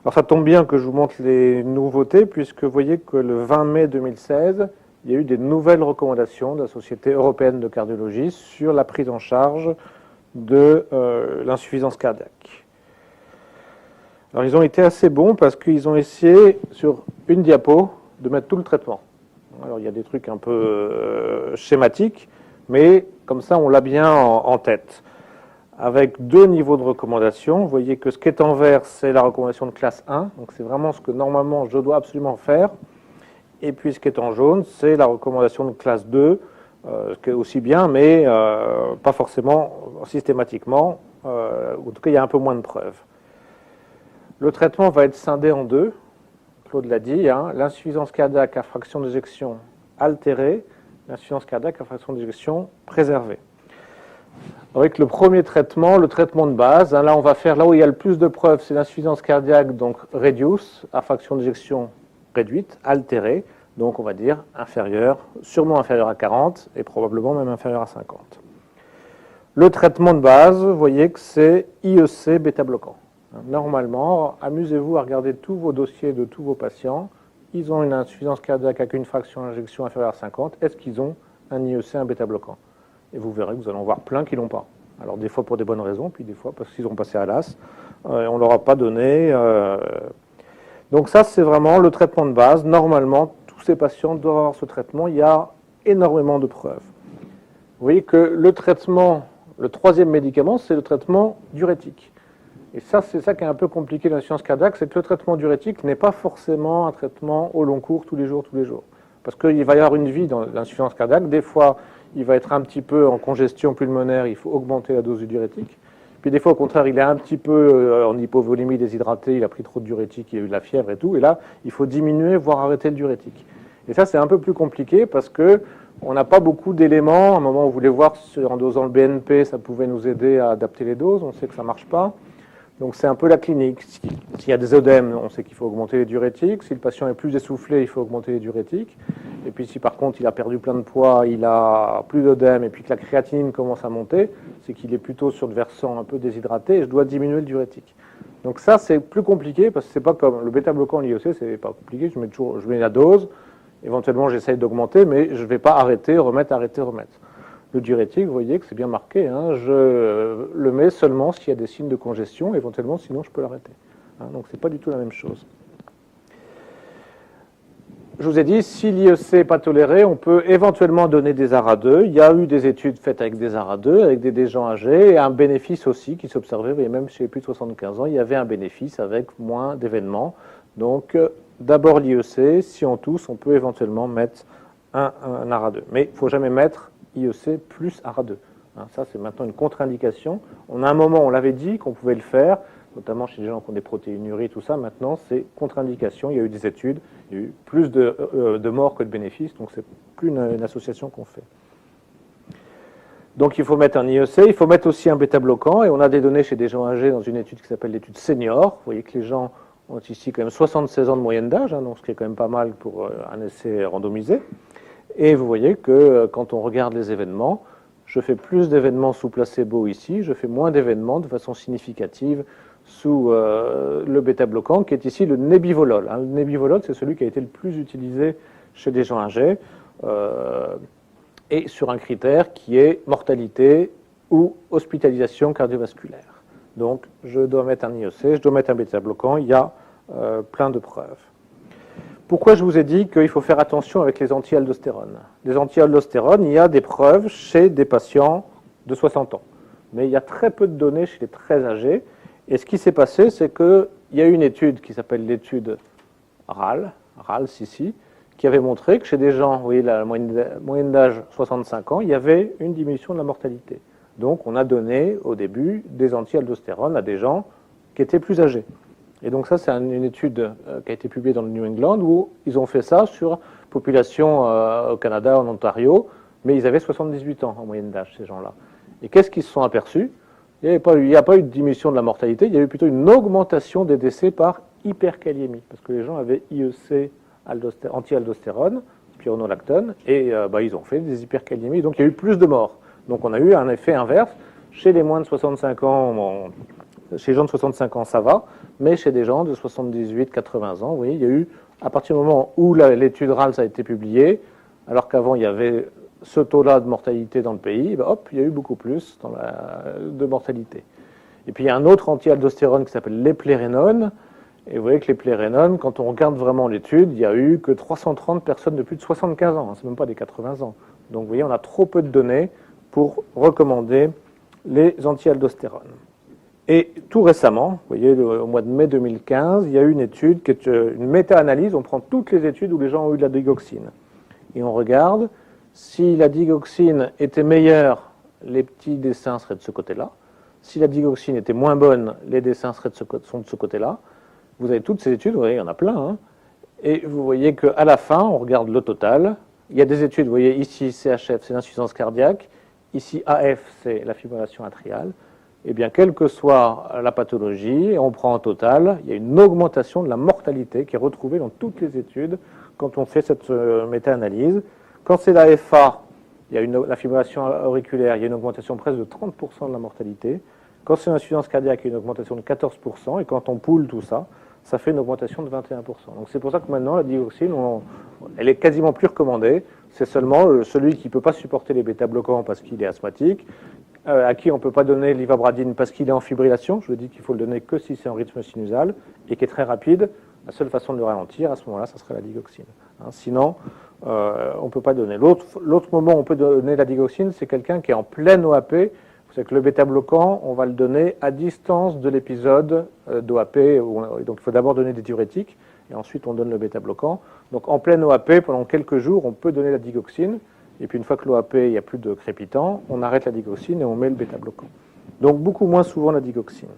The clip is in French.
Alors ça tombe bien que je vous montre les nouveautés, puisque vous voyez que le 20 mai 2016, il y a eu des nouvelles recommandations de la Société européenne de cardiologie sur la prise en charge de l'insuffisance cardiaque. Alors ils ont été assez bons parce qu'ils ont essayé sur une diapo de mettre tout le traitement. Alors il y a des trucs un peu schématiques, mais comme ça on l'a bien en tête. Avec deux niveaux de recommandation, vous voyez que ce qui est en vert, c'est la recommandation de classe 1, donc c'est vraiment ce que normalement je dois absolument faire. Et puis ce qui est en jaune, c'est la recommandation de classe 2, ce qui est aussi bien, mais pas forcément systématiquement, en tout cas il y a un peu moins de preuves. Le traitement va être scindé en deux, Claude l'a dit, hein, l'insuffisance cardiaque à fraction d'éjection altérée, l'insuffisance cardiaque à fraction d'éjection préservée. Avec le premier traitement, le traitement de base, hein, là on va faire, là où il y a le plus de preuves, c'est l'insuffisance cardiaque, donc reduce, à fraction d'éjection réduite, altérée, donc on va dire inférieur, sûrement inférieur à 40 et probablement même inférieur à 50. Le traitement de base, vous voyez que c'est IEC bêta-bloquant. Normalement, amusez-vous à regarder tous vos dossiers de tous vos patients. Ils ont une insuffisance cardiaque avec une fraction d'injection inférieure à 50. Est-ce qu'ils ont un IEC, un bêta-bloquant? Et vous verrez que vous allez en voir plein qui ne l'ont pas. Alors des fois pour des bonnes raisons, puis des fois parce qu'ils ont passé à l'as. On ne leur a pas donné. Donc ça, c'est vraiment le traitement de base. Normalement, tous ces patients doivent avoir ce traitement. Il y a énormément de preuves. Vous voyez que le traitement, le troisième médicament, c'est le traitement diurétique. Et ça, c'est ça qui est un peu compliqué dans l'insuffisance cardiaque, c'est que le traitement diurétique n'est pas forcément un traitement au long cours, tous les jours. Parce qu'il va y avoir une vie dans l'insuffisance cardiaque. Des fois, il va être un petit peu en congestion pulmonaire, il faut augmenter la dose du diurétique. Puis des fois, au contraire, il est un petit peu en hypovolémie déshydraté, il a pris trop de diurétique, il a eu de la fièvre et tout. Et là, il faut diminuer, voire arrêter le diurétique. Et ça, c'est un peu plus compliqué parce qu'on n'a pas beaucoup d'éléments. À un moment, on voulait voir si en dosant le BNP, ça pouvait nous aider à adapter les doses. On sait que ça ne marche pas. Donc c'est un peu la clinique. S'il y a des œdèmes, on sait qu'il faut augmenter les diurétiques. Si le patient est plus essoufflé, il faut augmenter les diurétiques. Et puis si par contre il a perdu plein de poids, il a plus d'œdème et puis que la créatinine commence à monter, c'est qu'il est plutôt sur le versant un peu déshydraté et je dois diminuer le diurétique. Donc ça c'est plus compliqué parce que c'est pas comme le bêta-bloquant l'IEC, c'est pas compliqué. Je mets la dose, éventuellement j'essaye d'augmenter, mais je ne vais pas arrêter, remettre. Le diurétique, vous voyez que c'est bien marqué, hein, je le mets seulement s'il y a des signes de congestion, éventuellement, sinon je peux l'arrêter. Hein, donc c'est pas du tout la même chose. Je vous ai dit, si l'IEC n'est pas toléré, on peut éventuellement donner des ARA2. Il y a eu des études faites avec des ARA2, avec des gens âgés, et un bénéfice aussi qui s'observait, vous voyez, même chez les plus de 75 ans, il y avait un bénéfice avec moins d'événements. Donc d'abord l'IEC, si on tousse, on peut éventuellement mettre un ARA2. Mais il ne faut jamais mettre IEC plus ARA2. Hein, ça, c'est maintenant une contre-indication. On a un moment, on l'avait dit qu'on pouvait le faire, notamment chez les gens qui ont des protéinuries, tout ça. Maintenant, c'est contre-indication. Il y a eu des études, il y a eu plus de morts que de bénéfices, donc c'est plus une association qu'on fait. Donc il faut mettre un IEC, il faut mettre aussi un bêta-bloquant, et on a des données chez des gens âgés dans une étude qui s'appelle l'étude senior. Vous voyez que les gens ont ici quand même 76 ans de moyenne d'âge, hein, donc ce qui est quand même pas mal pour un essai randomisé. Et vous voyez que quand on regarde les événements, je fais plus d'événements sous placebo ici, je fais moins d'événements de façon significative sous le bêta-bloquant, qui est ici le nebivolol. Hein. Le nebivolol, c'est celui qui a été le plus utilisé chez des gens âgés, et sur un critère qui est mortalité ou hospitalisation cardiovasculaire. Donc, je dois mettre un IEC, je dois mettre un bêta-bloquant, il y a plein de preuves. Pourquoi je vous ai dit qu'il faut faire attention avec les anti-aldostérones? Les anti-aldostérones, il y a des preuves chez des patients de 60 ans. Mais il y a très peu de données chez les très âgés. Et ce qui s'est passé, c'est qu'il y a une étude qui s'appelle l'étude RAL ici, qui avait montré que chez des gens, vous voyez la moyenne d'âge 65 ans, il y avait une diminution de la mortalité. Donc on a donné au début des anti-aldostérones à des gens qui étaient plus âgés. Et donc ça, c'est une étude qui a été publiée dans le New England où ils ont fait ça sur population au Canada, en Ontario, mais ils avaient 78 ans en moyenne d'âge, ces gens-là. Et qu'est-ce qu'ils se sont aperçus? Il n'y a pas eu de diminution de la mortalité, il y a eu plutôt une augmentation des décès par hyperkaliémie, parce que les gens avaient IEC anti-aldostérone, spironolactone, et ils ont fait des hyperkaliémies, donc il y a eu plus de morts. Donc on a eu un effet inverse. Chez les moins de 65 ans, Chez les gens de 65 ans, ça va, mais chez des gens de 78, 80 ans, oui, il y a eu, à partir du moment où l'étude RALS a été publiée, alors qu'avant il y avait ce taux-là de mortalité dans le pays, ben hop, il y a eu beaucoup plus de mortalité. Et puis il y a un autre anti-aldostérone qui s'appelle l'éplérénone. Et vous voyez que l'éplérénone, quand on regarde vraiment l'étude, il n'y a eu que 330 personnes de plus de 75 ans, c'est même pas des 80 ans. Donc vous voyez, on a trop peu de données pour recommander les anti-aldostérones. Et tout récemment, vous voyez, au mois de mai 2015, il y a eu une étude qui est une méta-analyse, on prend toutes les études où les gens ont eu de la digoxine. Et on regarde si la digoxine était meilleure, les petits dessins seraient de ce côté-là. Si la digoxine était moins bonne, les dessins sont de ce côté-là. Vous avez toutes ces études, vous voyez, il y en a plein. Hein, et vous voyez qu'à la fin, on regarde le total. Il y a des études, vous voyez, ici CHF, c'est l'insuffisance cardiaque. Ici AF, c'est la fibrillation atriale. Eh bien, quelle que soit la pathologie, on prend en total, il y a une augmentation de la mortalité qui est retrouvée dans toutes les études quand on fait cette méta-analyse. Quand c'est la FA, il y a la fibrillation auriculaire, il y a une augmentation presque de 30% de la mortalité. Quand c'est l'insuffisance cardiaque, il y a une augmentation de 14%. Et quand on poule tout ça, ça fait une augmentation de 21%. Donc c'est pour ça que maintenant, la digoxine, elle est quasiment plus recommandée. C'est seulement celui qui ne peut pas supporter les bêta-bloquants parce qu'il est asthmatique, à qui on ne peut pas donner l'ivabradine parce qu'il est en fibrillation. Je dis qu'il faut le donner que si c'est en rythme sinusal et qui est très rapide. La seule façon de le ralentir, à ce moment-là, ça serait la digoxine. Hein, sinon, on ne peut pas donner. L'autre moment où on peut donner la digoxine, c'est quelqu'un qui est en pleine OAP. Vous savez que le bêta-bloquant, on va le donner à distance de l'épisode d'OAP. Donc il faut d'abord donner des diurétiques et ensuite on donne le bêta-bloquant. Donc en pleine OAP, pendant quelques jours, on peut donner la digoxine. Et puis une fois que l'OAP, il n'y a plus de crépitant, on arrête la digoxine et on met le bêta-bloquant. Donc beaucoup moins souvent la digoxine.